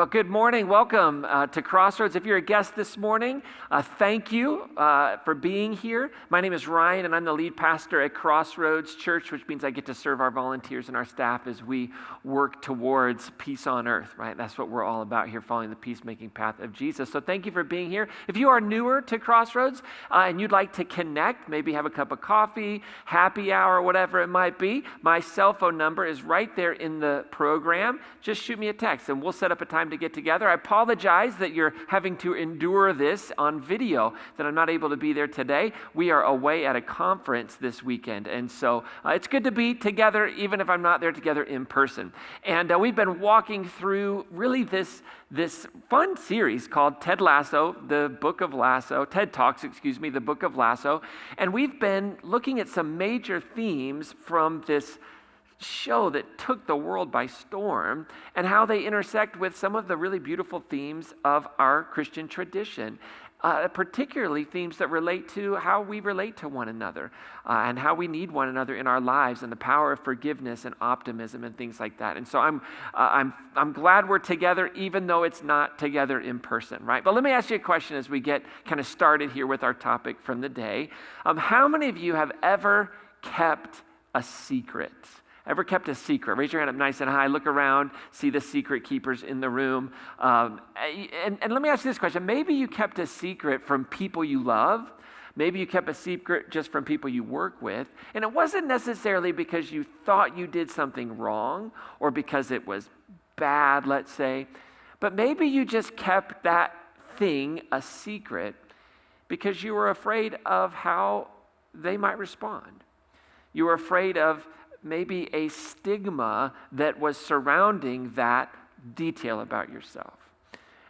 Well, good morning. Welcome to Crossroads. If you're a guest this morning, thank you for being here. My name is Ryan, and I'm the lead pastor at Crossroads Church, which means I get to serve our volunteers and our staff as we work towards peace on earth, right? That's what we're all about here, following the peacemaking path of Jesus. So thank you for being here. If you are newer to Crossroads and you'd like to connect, maybe have a cup of coffee, happy hour, whatever it might be, my cell phone number is right there in the program. Just shoot me a text, and we'll set up a time to get together. I apologize that you're having to endure this on video, that I'm not able to be there today. We are away at a conference this weekend, and so it's good to be together, even if I'm not there together in person. And we've been walking through really this fun series called Ted Lasso, the Book of Lasso, TED Talks, the Book of Lasso, and we've been looking at some major themes from this show that took the world by storm and how they intersect with some of the really beautiful themes of our Christian tradition, particularly themes that relate to how we relate to one another and how we need one another in our lives and the power of forgiveness and optimism and things like that. And so I'm glad we're together, even though it's not together in person, right? But let me ask you a question as we get kind of started here with our topic from the day. How many of you have ever kept a secret? Ever kept a secret? Raise your hand up nice and high. Look around. See the secret keepers in the room. And let me ask you this question. Maybe you kept a secret from people you love. Maybe you kept a secret just from people you work with. And it wasn't necessarily because you thought you did something wrong or because it was bad, let's say. But maybe you just kept that thing a secret because you were afraid of how they might respond. You were afraid of maybe a stigma that was surrounding that detail about yourself.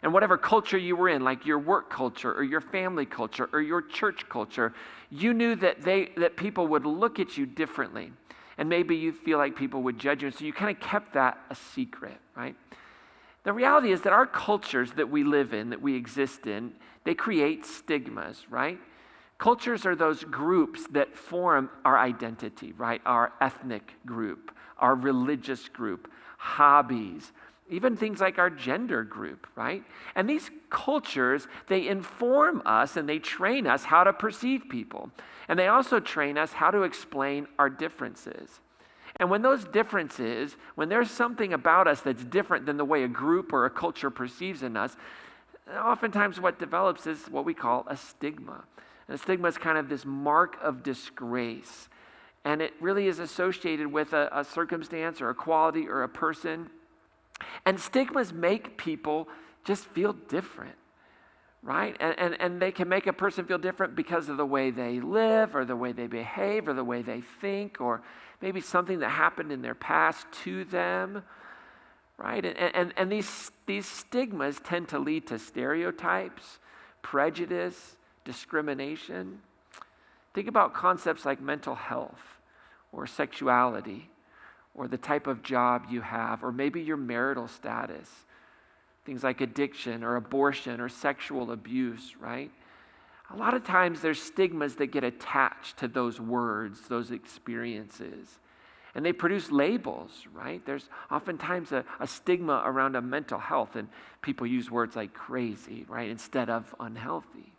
And whatever culture you were in, like your work culture or your family culture or your church culture, you knew that people would look at you differently. And maybe you feel like people would judge you. And so you kind of kept that a secret, right? The reality is that our cultures that we live in, that we exist in, they create stigmas, right? Cultures are those groups that form our identity, right? Our ethnic group, our religious group, hobbies, even things like our gender group, right? And these cultures, they inform us and they train us how to perceive people. And they also train us how to explain our differences. And when those differences, when there's something about us that's different than the way a group or a culture perceives in us, oftentimes what develops is what we call a stigma. And a stigma is kind of this mark of disgrace. And it really is associated with a circumstance or a quality or a person. And stigmas make people just feel different, right? And they can make a person feel different because of the way they live or the way they behave or the way they think or maybe something that happened in their past to them, right? And these stigmas tend to lead to stereotypes, prejudice, discrimination. Think about concepts like mental health or sexuality or the type of job you have or maybe your marital status. Things like addiction or abortion or sexual abuse, right? A lot of times there's stigmas that get attached to those words, those experiences. And they produce labels, right? There's oftentimes a stigma around a mental health, and people use words like crazy, right, instead of unhealthy.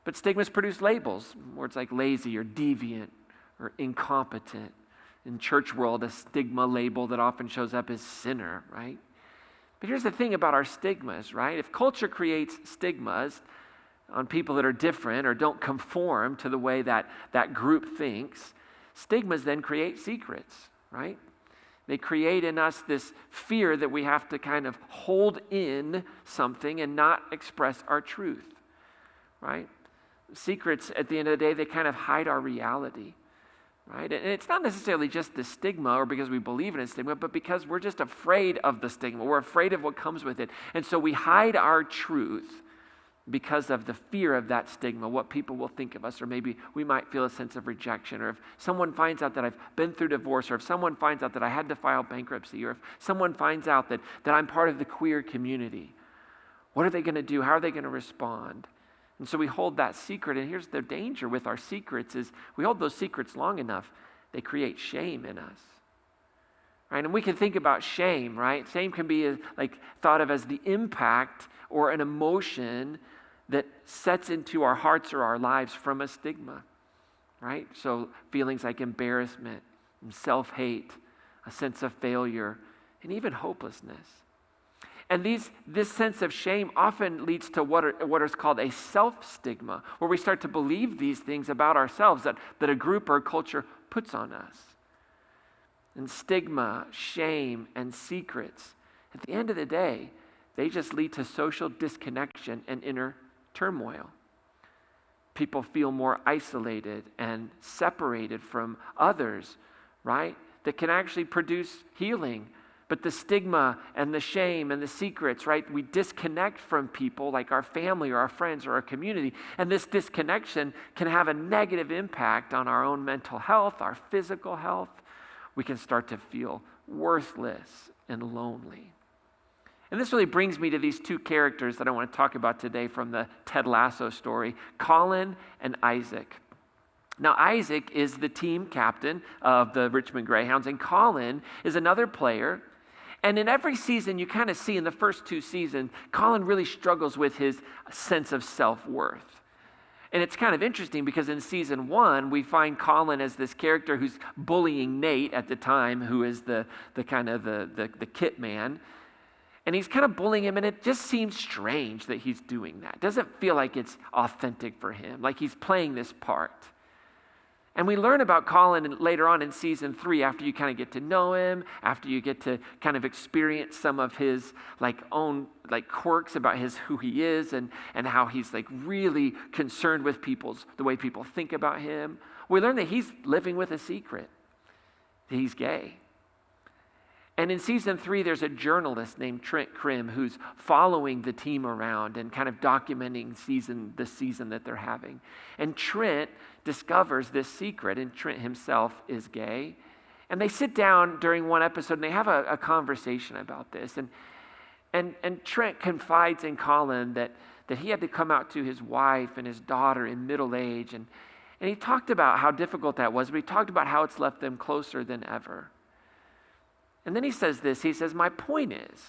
But stigmas produce labels, words like lazy or deviant or incompetent. In church world, a stigma label that often shows up is sinner, right? But here's the thing about our stigmas, right? If culture creates stigmas on people that are different or don't conform to the way that group thinks, stigmas then create secrets, right? They create in us this fear that we have to kind of hold in something and not express our truth, right? Secrets, at the end of the day, they kind of hide our reality, right? And it's not necessarily just the stigma or because we believe in a stigma, but because we're just afraid of the stigma. We're afraid of what comes with it. And so we hide our truth because of the fear of that stigma, what people will think of us, or maybe we might feel a sense of rejection, or if someone finds out that I've been through divorce, or if someone finds out that I had to file bankruptcy, or if someone finds out that I'm part of the queer community, what are they going to do? How are they going to respond? And so we hold that secret, and here's the danger with our secrets is we hold those secrets long enough, they create shame in us, right? And we can think about shame, right? Shame can be thought of as the impact or an emotion that sets into our hearts or our lives from a stigma, right? So feelings like embarrassment and self-hate, a sense of failure, and even hopelessness. And this sense of shame often leads to what is called a self-stigma, where we start to believe these things about ourselves that a group or a culture puts on us. And stigma, shame, and secrets, at the end of the day, they just lead to social disconnection and inner turmoil. People feel more isolated and separated from others, right? That can actually produce healing. But the stigma and the shame and the secrets, right? We disconnect from people like our family or our friends or our community. And this disconnection can have a negative impact on our own mental health, our physical health. We can start to feel worthless and lonely. And this really brings me to these two characters that I want to talk about today from the Ted Lasso story, Colin and Isaac. Now, Isaac is the team captain of the Richmond Greyhounds, and Colin is another player. And in every season, you kind of see in the first two seasons, Colin really struggles with his sense of self-worth. And it's kind of interesting because in season 1, we find Colin as this character who's bullying Nate at the time, who is the kit man. And he's kind of bullying him, and it just seems strange that he's doing that. It doesn't feel like it's authentic for him, like he's playing this part. And we learn about Colin later on in season 3, after you kind of get to know him, after you get to kind of experience some of his own quirks about who he is and how he's really concerned with the way people think about him. We learn that he's living with a secret, that he's gay. And in season 3, there's a journalist named Trent Krim who's following the team around and kind of documenting the season that they're having. And Trent discovers this secret, and Trent himself is gay. And they sit down during one episode and they have a conversation about this. And Trent confides in Colin that he had to come out to his wife and his daughter in middle age. And he talked about how difficult that was, but he talked about how it's left them closer than ever. And then he says this, he says, my point is,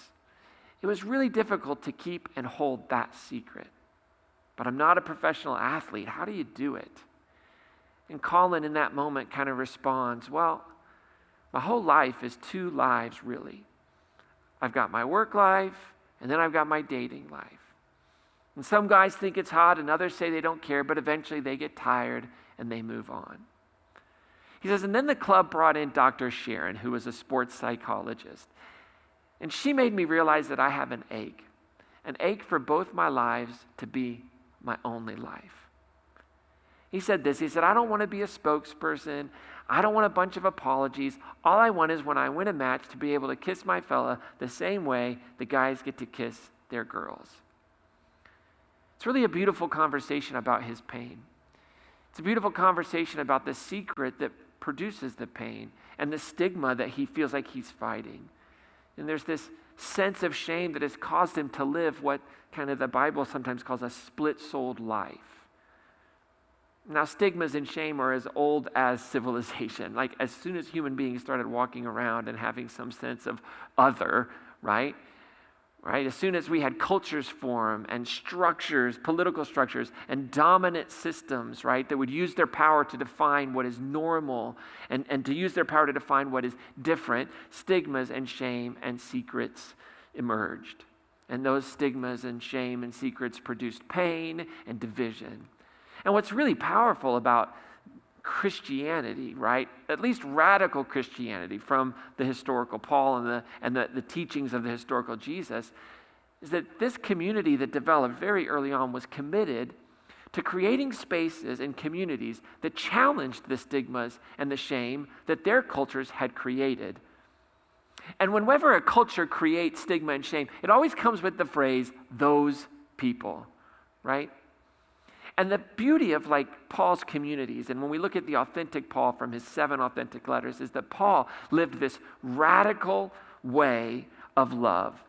it was really difficult to keep and hold that secret. But I'm not a professional athlete. How do you do it? And Colin in that moment kind of responds, well, my whole life is 2 lives really. I've got my work life, and then I've got my dating life. And some guys think it's hot, and others say they don't care, but eventually they get tired and they move on. He says, and then the club brought in Dr. Sharon, who was a sports psychologist. And she made me realize that I have an ache for both my lives to be my only life. He said this, he said, I don't want to be a spokesperson. I don't want a bunch of apologies. All I want is when I win a match to be able to kiss my fella the same way the guys get to kiss their girls. It's really a beautiful conversation about his pain. It's a beautiful conversation about the secret that produces the pain and the stigma that he feels like he's fighting. And there's this sense of shame that has caused him to live what kind of the Bible sometimes calls a split-souled life. Now, stigmas and shame are as old as civilization. Like as soon as human beings started walking around and having some sense of other, right? As soon as we had cultures form and structures, political structures, and dominant systems, right, that would use their power to define what is normal and to use their power to define what is different, stigmas and shame and secrets emerged. And those stigmas and shame and secrets produced pain and division. And what's really powerful about Christianity, right? At least radical Christianity from the historical Paul and the teachings of the historical Jesus, is that this community that developed very early on was committed to creating spaces and communities that challenged the stigmas and the shame that their cultures had created. And whenever a culture creates stigma and shame, it always comes with the phrase, those people, right? And the beauty of Paul's communities, and when we look at the authentic Paul from his 7 authentic letters, is that Paul lived this radical way of love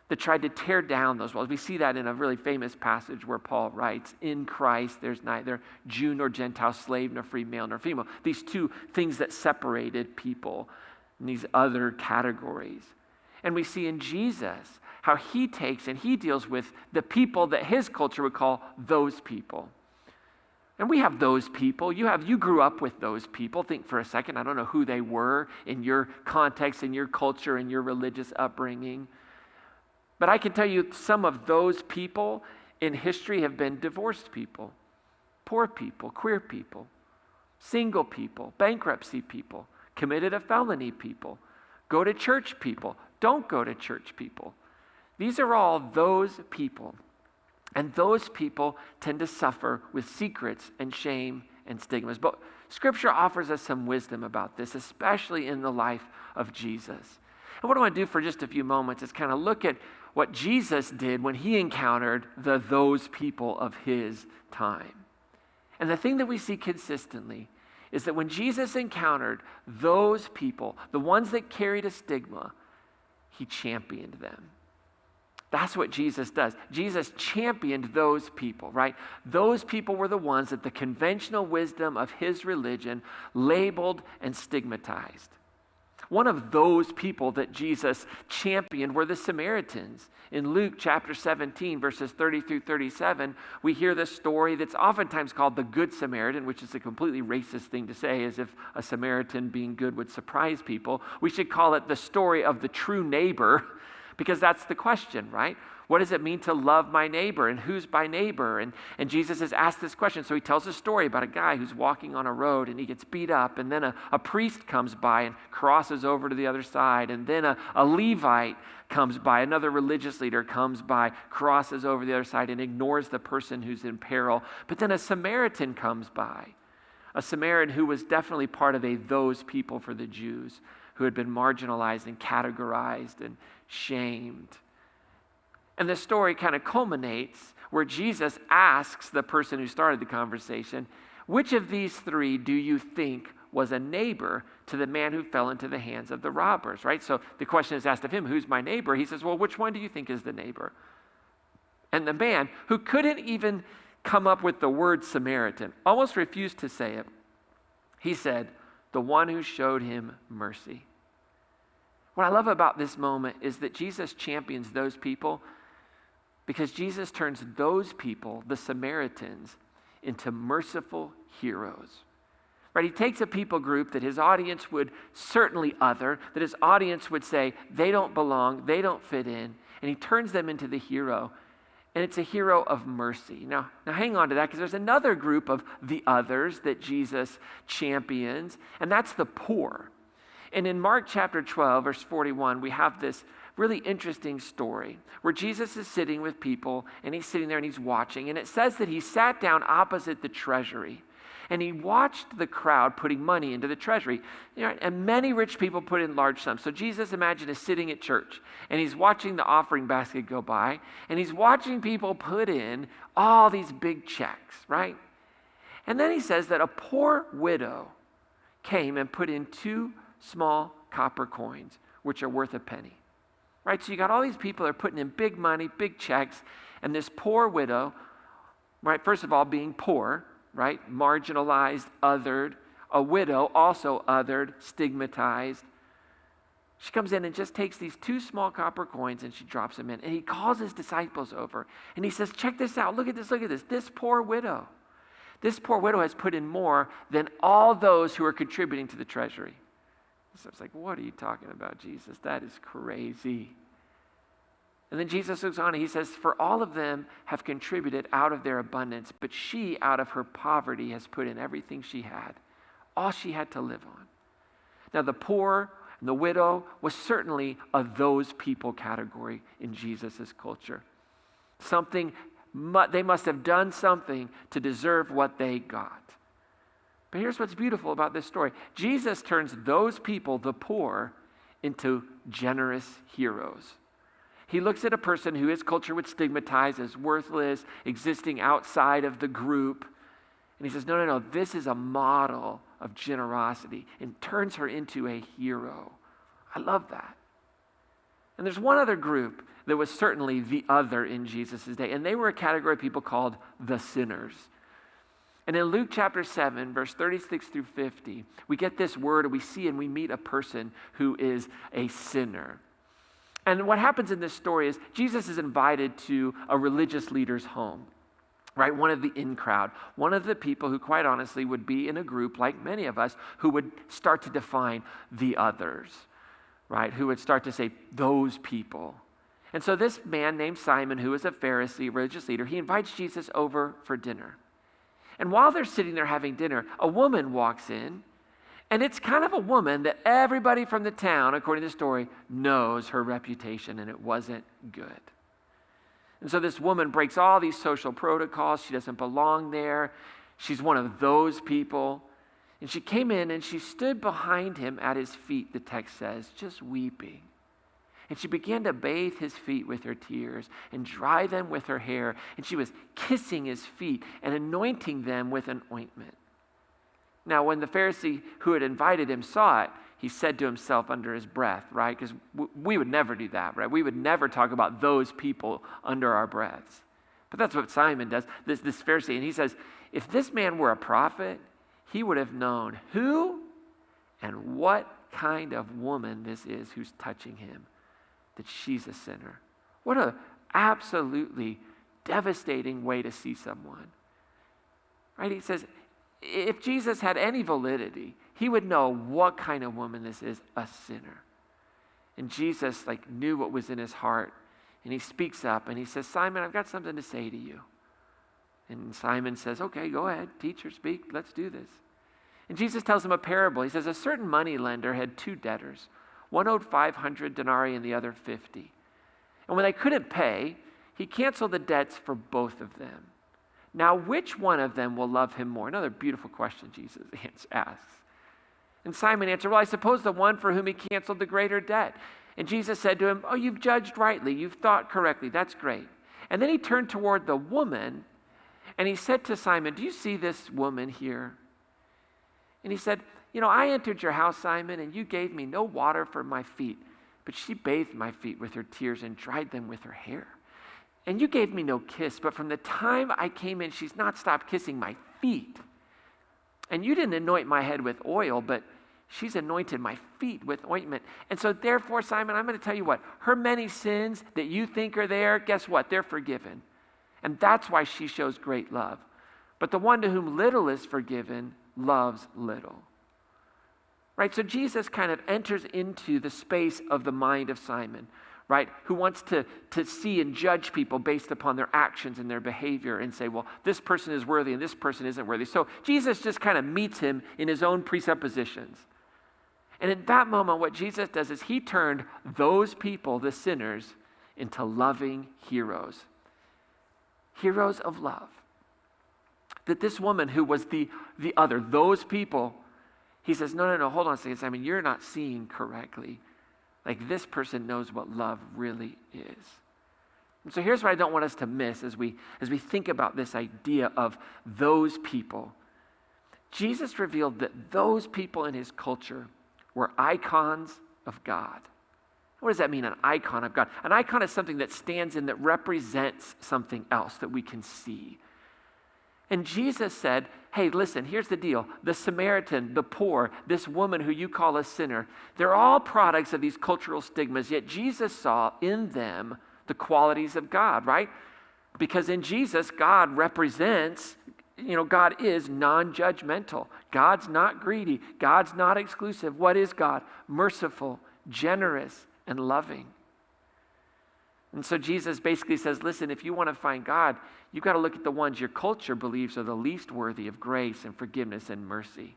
that tried to tear down those walls. We see that in a really famous passage where Paul writes, in Christ there's neither Jew nor Gentile, slave nor free, male nor female. These two things that separated people, in these other categories. And we see in Jesus how he takes and he deals with the people that his culture would call those people. And we have those people. You grew up with those people. Think for a second. I don't know who they were in your context, in your culture, in your religious upbringing. But I can tell you some of those people in history have been divorced people, poor people, queer people, single people, bankruptcy people, committed a felony people, go to church people, don't go to church people. These are all those people. And those people tend to suffer with secrets and shame and stigmas. But Scripture offers us some wisdom about this, especially in the life of Jesus. And what I want to do for just a few moments is kind of look at what Jesus did when he encountered those people of his time. And the thing that we see consistently is that when Jesus encountered those people, the ones that carried a stigma, he championed them. That's what Jesus does. Jesus championed those people, right? Those people were the ones that the conventional wisdom of his religion labeled and stigmatized. One of those people that Jesus championed were the Samaritans. In Luke chapter 17, verses 30 through 37, we hear this story that's oftentimes called the Good Samaritan, which is a completely racist thing to say, as if a Samaritan being good would surprise people. We should call it the story of the true neighbor, because that's the question, right? What does it mean to love my neighbor, and who's my neighbor? And Jesus has asked this question. So he tells a story about a guy who's walking on a road and he gets beat up, and then a priest comes by and crosses over to the other side, and then a Levite comes by, another religious leader comes by, crosses over the other side and ignores the person who's in peril. But then a Samaritan comes by, a Samaritan who was definitely part of those people for the Jews, who had been marginalized and categorized and shamed. And the story kind of culminates where Jesus asks the person who started the conversation, which of these three do you think was a neighbor to the man who fell into the hands of the robbers, right? So the question is asked of him, who's my neighbor? He says, well, which one do you think is the neighbor? And the man, who couldn't even come up with the word Samaritan, almost refused to say it. He said, the one who showed him mercy. What I love about this moment is that Jesus champions those people because Jesus turns those people, the Samaritans, into merciful heroes. Right? He takes a people group that his audience would certainly other, that his audience would say, they don't belong, they don't fit in, and he turns them into the hero. And it's a hero of mercy. Now hang on to that, because there's another group of the others that Jesus champions, and that's the poor. And in Mark chapter 12, verse 41, we have this really interesting story where Jesus is sitting with people, and he's sitting there and he's watching. And it says that he sat down opposite the treasury, and he watched the crowd putting money into the treasury. And many rich people put in large sums. So Jesus, imagine, is sitting at church, and he's watching the offering basket go by, and he's watching people put in all these big checks, right? And then he says that a poor widow came and put in 2 small copper coins, which are worth a penny. Right? So you got all these people that are putting in big money, big checks, and this poor widow, right, first of all, being poor, right, marginalized, othered, a widow also othered, stigmatized. She comes in and just takes these 2 small copper coins and she drops them in. And he calls his disciples over and he says, check this out, look at this, look at this. This poor widow has put in more than all those who are contributing to the treasury. So it's like, what are you talking about, Jesus? That is crazy. And then Jesus looks on and he says, for all of them have contributed out of their abundance, but she out of her poverty has put in everything she had, all she had to live on. Now the poor and the widow was certainly a those people category in Jesus' culture. They must have done something to deserve what they got. But here's what's beautiful about this story. Jesus turns those people, the poor, into generous heroes. He looks at a person who his culture would stigmatize as worthless, existing outside of the group, and he says, no, this is a model of generosity, and turns her into a hero. I love that. And there's one other group that was certainly the other in Jesus' day, and they were a category of people called the sinners. And in Luke chapter 7, verse 36 through 50, we get this word, and we see and we meet a person who is a sinner. And what happens in this story is Jesus is invited to a religious leader's home, right? One of the in crowd, one of the people who quite honestly would be in a group like many of us who would start to define the others, right? Who would start to say, those people. And so this man named Simon, who is a Pharisee, religious leader, he invites Jesus over for dinner. And while they're sitting there having dinner, a woman walks in, and it's kind of a woman that everybody from the town, according to the story, knows her reputation, and it wasn't good. And so this woman breaks all these social protocols. She doesn't belong there. She's one of those people. And she came in and she stood behind him at his feet, the text says, just weeping. And she began to bathe his feet with her tears and dry them with her hair. And she was kissing his feet and anointing them with an ointment. Now, when the Pharisee who had invited him saw it, he said to himself under his breath, right? Because we would never do that, right? We would never talk about those people under our breaths. But that's what Simon does, this Pharisee. And he says, if this man were a prophet, he would have known who and what kind of woman this is who's touching him, that she's a sinner. What an absolutely devastating way to see someone. Right? He says, if Jesus had any validity, he would know what kind of woman this is, a sinner. And Jesus knew what was in his heart. And he speaks up and he says, Simon, I've got something to say to you. And Simon says, okay, go ahead, teacher, speak, let's do this. And Jesus tells him a parable. He says, a certain money lender had two debtors. One owed 500 denarii and the other 50. And when they couldn't pay, he canceled the debts for both of them. Now, which one of them will love him more? Another beautiful question Jesus asks. And Simon answered, well, I suppose the one for whom he canceled the greater debt. And Jesus said to him, oh, you've judged rightly. You've thought correctly. That's great. And then he turned toward the woman and he said to Simon, do you see this woman here? And he said, I entered your house, Simon, and you gave me no water for my feet, but she bathed my feet with her tears and dried them with her hair. And you gave me no kiss, but from the time I came in, she's not stopped kissing my feet. And you didn't anoint my head with oil, but she's anointed my feet with ointment. And so therefore, Simon, I'm going to tell you what, her many sins that you think are there, guess what? They're forgiven. And that's why she shows great love. But the one to whom little is forgiven loves little. Right? So Jesus kind of enters into the space of the mind of Simon, right? Who wants to see and judge people based upon their actions and their behavior and say, well, this person is worthy and this person isn't worthy. So Jesus just kind of meets him in his own presuppositions. And at that moment, what Jesus does is he turned those people, the sinners, into loving heroes. Heroes of love. That this woman who was the other, those people, he says, no, hold on a second, Simon, you're not seeing correctly. This person knows what love really is. And so here's what I don't want us to miss as we think about this idea of those people. Jesus revealed that those people in his culture were icons of God. What does that mean, an icon of God? An icon is something that stands in, that represents something else that we can see. And Jesus said, hey, listen, here's the deal. The Samaritan, the poor, this woman who you call a sinner, they're all products of these cultural stigmas, yet Jesus saw in them the qualities of God, right? Because in Jesus, God represents, God is non-judgmental. God's not greedy. God's not exclusive. What is God? Merciful, generous, and loving. And so Jesus basically says, listen, if you want to find God, you've got to look at the ones your culture believes are the least worthy of grace and forgiveness and mercy.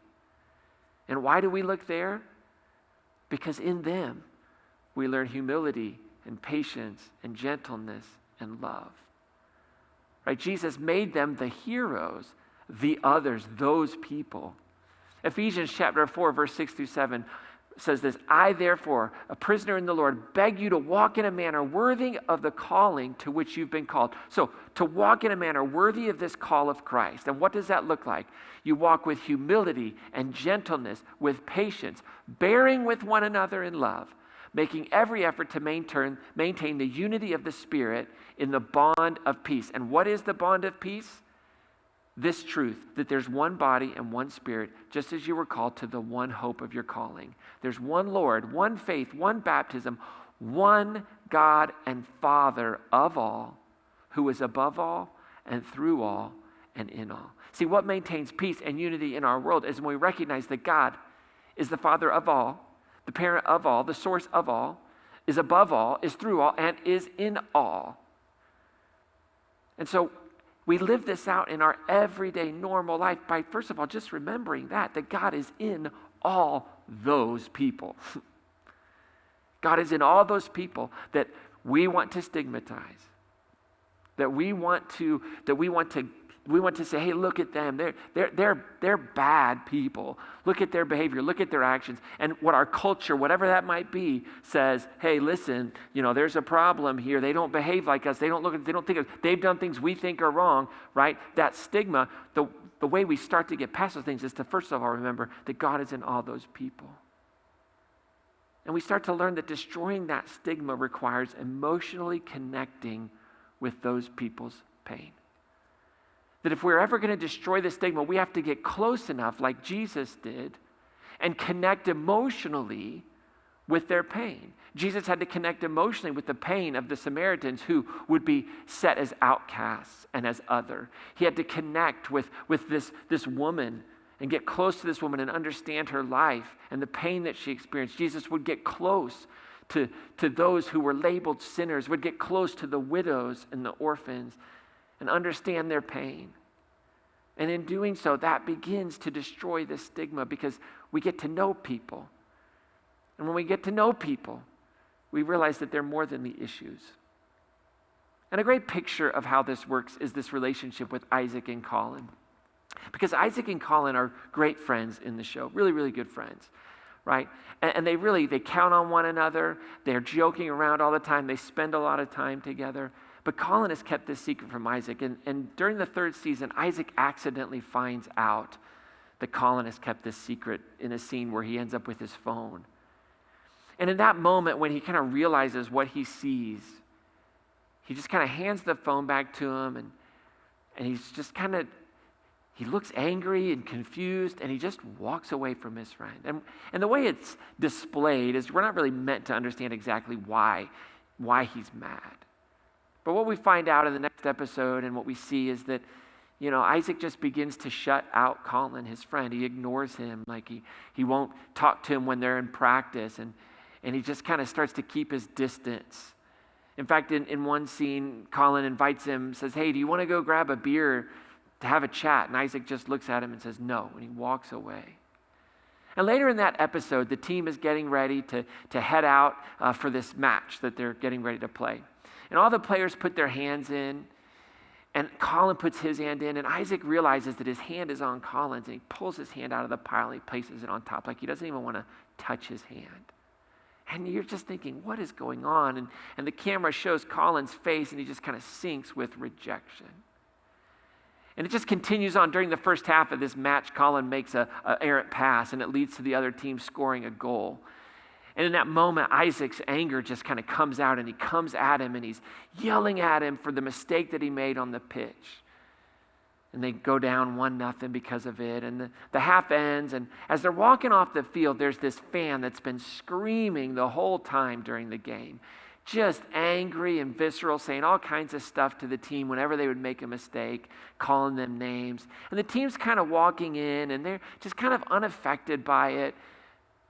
And why do we look there? Because in them, we learn humility and patience and gentleness and love. Right? Jesus made them the heroes, the others, those people. Ephesians chapter 4, verse 6 through 7 says this, I therefore, a prisoner in the Lord, beg you to walk in a manner worthy of the calling to which you've been called. So to walk in a manner worthy of this call of Christ. And what does that look like? You walk with humility and gentleness, with patience, bearing with one another in love, making every effort to maintain the unity of the Spirit in the bond of peace. And what is the bond of peace? this truth, that there's one body and one Spirit, just as you were called to the one hope of your calling. There's one Lord, one faith, one baptism, one God and Father of all, who is above all and through all and in all. See, what maintains peace and unity in our world is when we recognize that God is the Father of all, the parent of all, the source of all, is above all, is through all, and is in all. And so we live this out in our everyday normal life by, first of all, just remembering that God is in all those people. God is in all those people that we want to stigmatize, that we want to say, hey, look at them. They're bad people. Look at their behavior. Look at their actions. And what our culture, whatever that might be, says, hey, listen, there's a problem here. They don't behave like us. They don't think of, they've done things we think are wrong, right? That stigma, the way we start to get past those things is to first of all remember that God is in all those people. And we start to learn that destroying that stigma requires emotionally connecting with those people's pain. That if we're ever going to destroy the stigma, we have to get close enough, like Jesus did, and connect emotionally with their pain. Jesus had to connect emotionally with the pain of the Samaritans who would be set as outcasts and as other. He had to connect with this woman and get close to this woman and understand her life and the pain that she experienced. Jesus would get close to those who were labeled sinners, would get close to the widows and the orphans and understand their pain. And in doing so, that begins to destroy the stigma because we get to know people. And when we get to know people, we realize that they're more than the issues. And a great picture of how this works is this relationship with Isaac and Colin. Because Isaac and Colin are great friends in the show, really, really good friends, right? And they count on one another. They're joking around all the time. They spend a lot of time together. But Colin has kept this secret from Isaac. And during the third season, Isaac accidentally finds out that Colin has kept this secret in a scene where he ends up with his phone. And in that moment, when he kind of realizes what he sees, he just kind of hands the phone back to him, and he's just he looks angry and confused, and he just walks away from his friend. And the way it's displayed is we're not really meant to understand exactly why he's mad. But what we find out in the next episode and what we see is that, Isaac just begins to shut out Colin, his friend. He ignores him, like he won't talk to him when they're in practice, and he just kind of starts to keep his distance. In fact, in one scene, Colin invites him, says, hey, do you want to go grab a beer to have a chat? And Isaac just looks at him and says, no, and he walks away. And later in that episode, the team is getting ready to head out for this match that they're getting ready to play. And all the players put their hands in, and Colin puts his hand in, and Isaac realizes that his hand is on Colin's, and he pulls his hand out of the pile, and he places it on top, like he doesn't even want to touch his hand. And you're just thinking, what is going on? And the camera shows Colin's face, and he just kind of sinks with rejection. And it just continues on. During the first half of this match, Colin makes an errant pass, and it leads to the other team scoring a goal. And in that moment, Isaac's anger just kind of comes out, and he comes at him, and he's yelling at him for the mistake that he made on the pitch. And they go down 1-0 because of it. And the half ends, and as they're walking off the field, there's this fan that's been screaming the whole time during the game. Just angry and visceral, saying all kinds of stuff to the team whenever they would make a mistake, calling them names. And the team's kind of walking in, and they're just kind of unaffected by it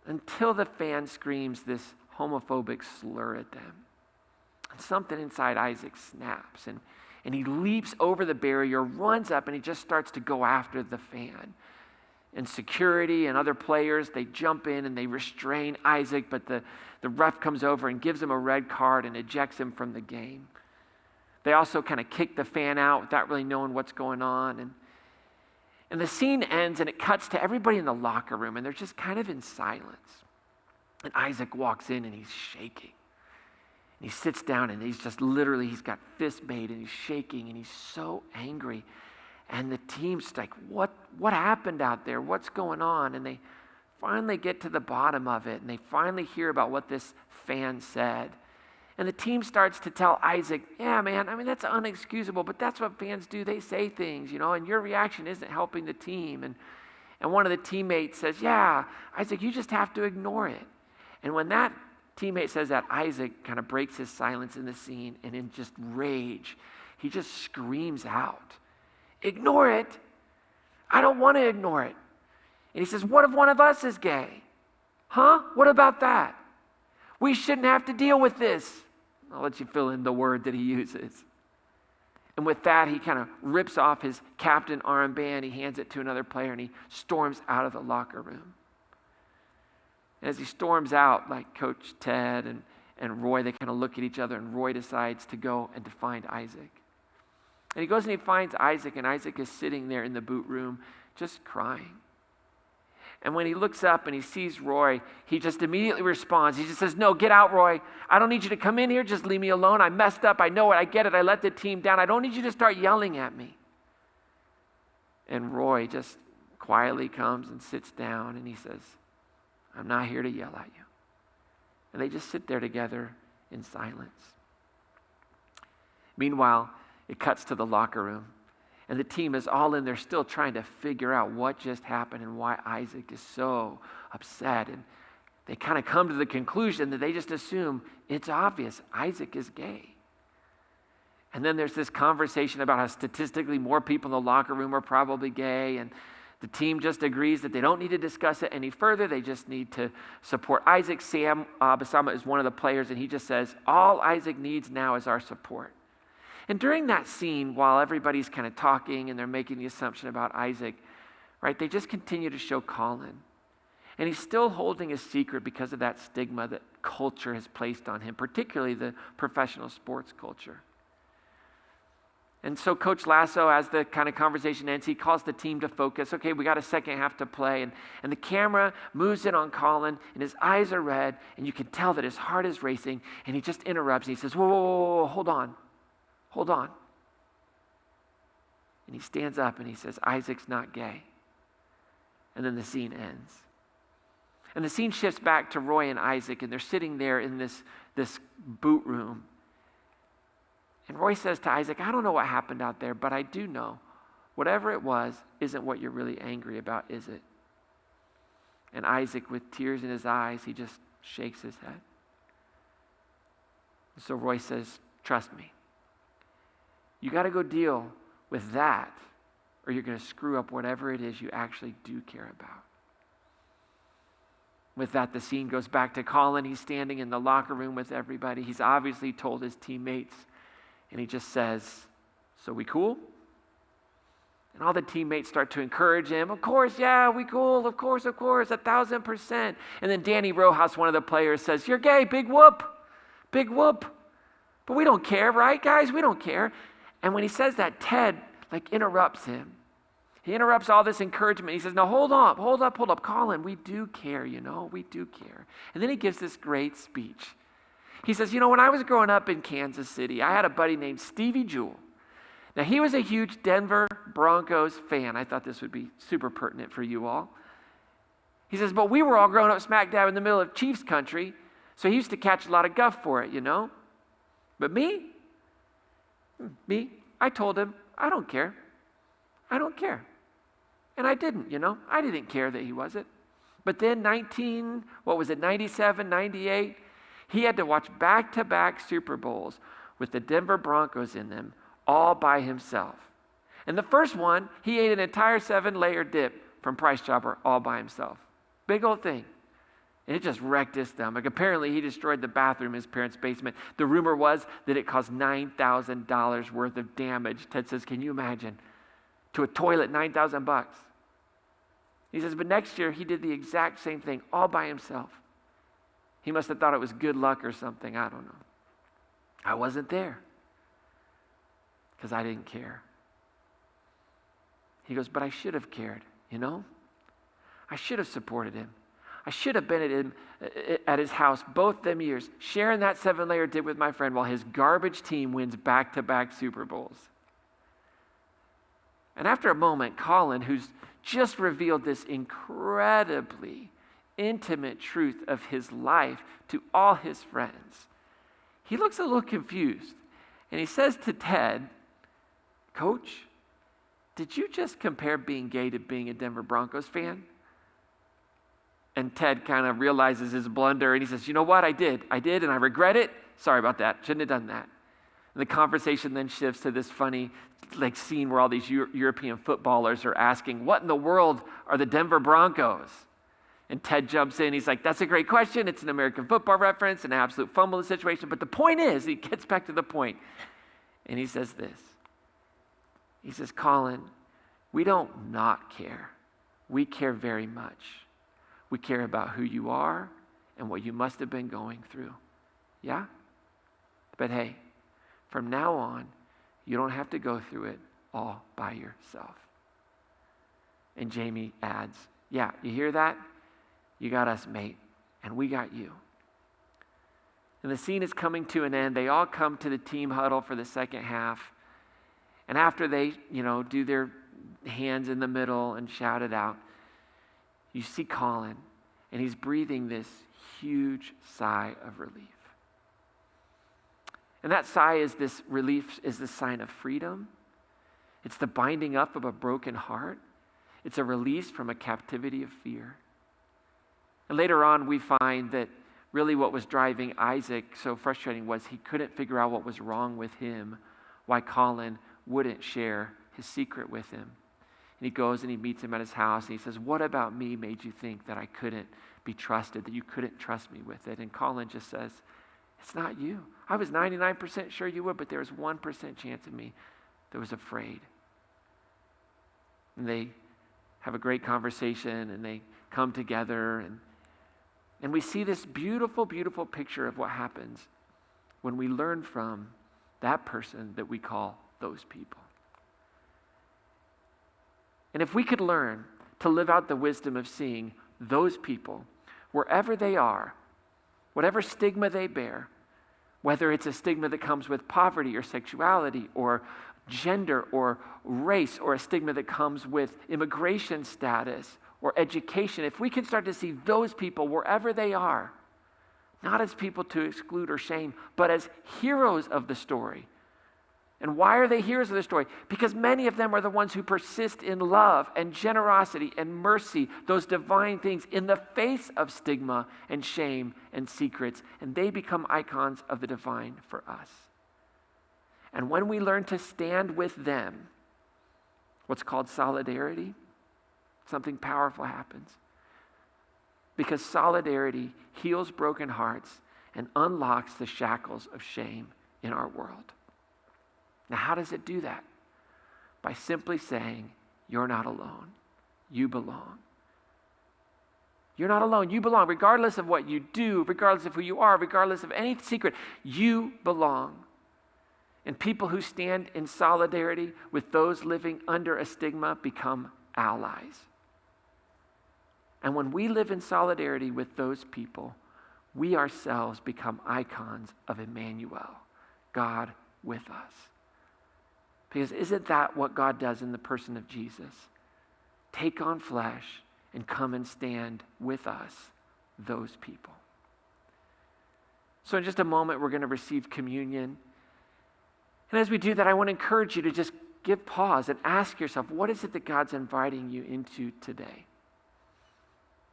until the fan screams this homophobic slur at them. And something inside Isaac snaps, and he leaps over the barrier, runs up, and he just starts to go after the fan. And security and other players, they jump in and they restrain Isaac, but the ref comes over and gives him a red card and ejects him from the game. They also kind of kick the fan out without really knowing what's going on. And the scene ends, and it cuts to everybody in the locker room, and they're just kind of in silence. And Isaac walks in, and he's shaking. And he sits down, and he's got fists made, and he's shaking, and he's so angry. And the team's like, what happened out there? What's going on? And they finally get to the bottom of it, and they finally hear about what this fan said. And the team starts to tell Isaac, yeah, man, I mean, that's unexcusable, but that's what fans do. They say things, and your reaction isn't helping the team. And one of the teammates says, yeah, Isaac, you just have to ignore it. And when that teammate says that, Isaac kind of breaks his silence in the scene, and in just rage, he just screams out, ignore it. I don't want to ignore it. And he says, what if one of us is gay? Huh? What about that? We shouldn't have to deal with this. I'll let you fill in the word that he uses. And with that, he kind of rips off his captain armband. He hands it to another player, and he storms out of the locker room. And as he storms out, like Coach Ted and Roy, they kind of look at each other, and Roy decides to go and to find Isaac. And he goes and he finds Isaac, and Isaac is sitting there in the boot room just crying. And when he looks up and he sees Roy, he just immediately responds. He just says, no, get out, Roy. I don't need you to come in here. Just leave me alone. I messed up. I know it. I get it. I let the team down. I don't need you to start yelling at me. And Roy just quietly comes and sits down, and he says, I'm not here to yell at you. And they just sit there together in silence. Meanwhile, it cuts to the locker room. And the team is all in there still trying to figure out what just happened and why Isaac is so upset. And they kind of come to the conclusion that they just assume it's obvious. Isaac is gay. And then there's this conversation about how statistically more people in the locker room are probably gay. And the team just agrees that they don't need to discuss it any further. They just need to support Isaac. Sam Basama is one of the players, and he just says, all Isaac needs now is our support. And during that scene, while everybody's kind of talking and they're making the assumption about Isaac, right, they just continue to show Colin. And he's still holding a secret because of that stigma that culture has placed on him, particularly the professional sports culture. And so Coach Lasso, as the kind of conversation ends, he calls the team to focus. Okay, we got a second half to play. And the camera moves in on Colin, and his eyes are red, and you can tell that his heart is racing, and he just interrupts, and he says, whoa, hold on. Hold on. And he stands up and he says, Isaac's not gay. And then the scene ends. And the scene shifts back to Roy and Isaac, and they're sitting there in this boot room. And Roy says to Isaac, I don't know what happened out there, but I do know whatever it was isn't what you're really angry about, is it? And Isaac, with tears in his eyes, he just shakes his head. And so Roy says, trust me. You got to go deal with that, or you're going to screw up whatever it is you actually do care about. With that, the scene goes back to Colin. He's standing in the locker room with everybody. He's obviously told his teammates, and he just says, so we cool? And all the teammates start to encourage him. Of course, yeah, we cool. Of course, 1,000%. And then Danny Rojas, one of the players, says, you're gay, big whoop, big whoop. But we don't care, right, guys? We don't care. And when he says that, Ted interrupts him. He interrupts all this encouragement. He says, no, hold up. Colin, we do care, we do care. And then he gives this great speech. He says, when I was growing up in Kansas City, I had a buddy named Stevie Jewell. Now, he was a huge Denver Broncos fan. I thought this would be super pertinent for you all. He says, but we were all growing up smack dab in the middle of Chiefs country, so he used to catch a lot of guff for it, But me, I told him, I don't care. And I didn't, I didn't care that he wasn't. But then 97, 98, he had to watch back-to-back Super Bowls with the Denver Broncos in them all by himself. And the first one, he ate an entire 7-layer dip from Price Chopper all by himself. Big old thing. And it just wrecked his stomach. Apparently, he destroyed the bathroom in his parents' basement. The rumor was that it caused $9,000 worth of damage. Ted says, can you imagine? To a toilet, $9,000. He says, but next year, he did the exact same thing, all by himself. He must have thought it was good luck or something. I don't know. I wasn't there because I didn't care. He goes, but I should have cared, I should have supported him. I should have been at his house both them years, sharing that 7-layer dip with my friend while his garbage team wins back-to-back Super Bowls. And after a moment, Colin, who's just revealed this incredibly intimate truth of his life to all his friends, he looks a little confused. And he says to Ted, Coach, did you just compare being gay to being a Denver Broncos fan? And Ted kind of realizes his blunder, and he says, you know what, I did, and I regret it. Sorry about that, shouldn't have done that. And the conversation then shifts to this funny scene where all these European footballers are asking, what in the world are the Denver Broncos? And Ted jumps in, he's like, that's a great question. It's an American football reference, an absolute fumble situation. But the point is, he gets back to the point, and he says this. He says, Colin, we don't not care. We care very much. We care about who you are and what you must have been going through. Yeah? But hey, from now on, you don't have to go through it all by yourself. And Jamie adds, yeah, you hear that? You got us, mate, and we got you. And the scene is coming to an end. They all come to the team huddle for the second half. And after they, do their hands in the middle and shout it out, you see Colin, and he's breathing this huge sigh of relief. And that sigh is this relief, is the sign of freedom. It's the binding up of a broken heart. It's a release from a captivity of fear. And later on, we find that really what was driving Isaac so frustrating was he couldn't figure out what was wrong with him, why Colin wouldn't share his secret with him. And he goes and he meets him at his house, and he says, what about me made you think that I couldn't be trusted, that you couldn't trust me with it? And Colin just says, it's not you. I was 99% sure you would, but there was 1% chance of me that was afraid. And they have a great conversation, and they come together, and we see this beautiful, beautiful picture of what happens when we learn from that person that we call those people. And if we could learn to live out the wisdom of seeing those people, wherever they are, whatever stigma they bear, whether it's a stigma that comes with poverty or sexuality or gender or race, or a stigma that comes with immigration status or education, if we can start to see those people wherever they are, not as people to exclude or shame, but as heroes of the story. And why are they heroes of the story? Because many of them are the ones who persist in love and generosity and mercy, those divine things, in the face of stigma and shame and secrets. And they become icons of the divine for us. And when we learn to stand with them, what's called solidarity, something powerful happens. Because solidarity heals broken hearts and unlocks the shackles of shame in our world. Now, how does it do that? By simply saying, you're not alone. You belong. You're not alone. You belong. Regardless of what you do, regardless of who you are, regardless of any secret, you belong. And people who stand in solidarity with those living under a stigma become allies. And when we live in solidarity with those people, we ourselves become icons of Emmanuel, God with us. Because isn't that what God does in the person of Jesus? Take on flesh and come and stand with us, those people. So in just a moment, we're going to receive communion. And as we do that, I want to encourage you to just give pause and ask yourself, what is it that God's inviting you into today?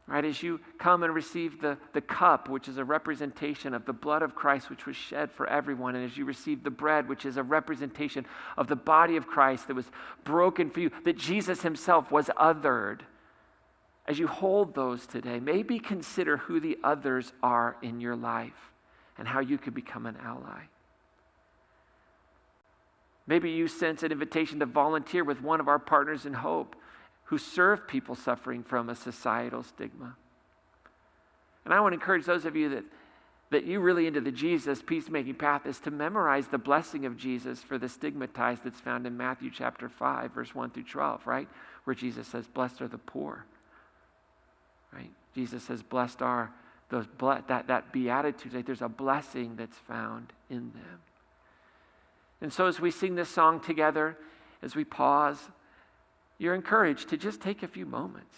Right, as you come and receive the cup, which is a representation of the blood of Christ, which was shed for everyone, and as you receive the bread, which is a representation of the body of Christ that was broken for you, that Jesus himself was othered. As you hold those today, maybe consider who the others are in your life and how you could become an ally. Maybe you sense an invitation to volunteer with one of our partners in hope who serve people suffering from a societal stigma. And I want to encourage those of you that you really into the Jesus peacemaking path is to memorize the blessing of Jesus for the stigmatized that's found in Matthew chapter 5, verse 1 through 12, right? Where Jesus says, blessed are the poor, right? Jesus says, blessed are those, that beatitude, like there's a blessing that's found in them. And so as we sing this song together, as we pause, you're encouraged to just take a few moments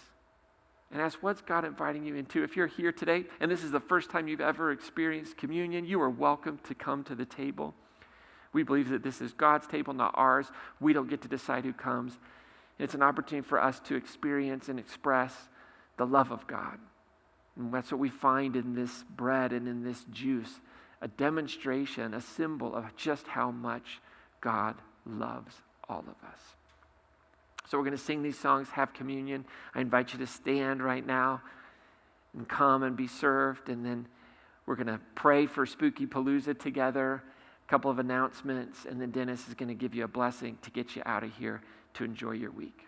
and ask, what's God inviting you into? If you're here today and this is the first time you've ever experienced communion, you are welcome to come to the table. We believe that this is God's table, not ours. We don't get to decide who comes. It's an opportunity for us to experience and express the love of God. And that's what we find in this bread and in this juice, a demonstration, a symbol of just how much God loves all of us. So we're going to sing these songs, have communion. I invite you to stand right now and come and be served. And then we're going to pray for Spooky Palooza together, a couple of announcements, and then Dennis is going to give you a blessing to get you out of here to enjoy your week.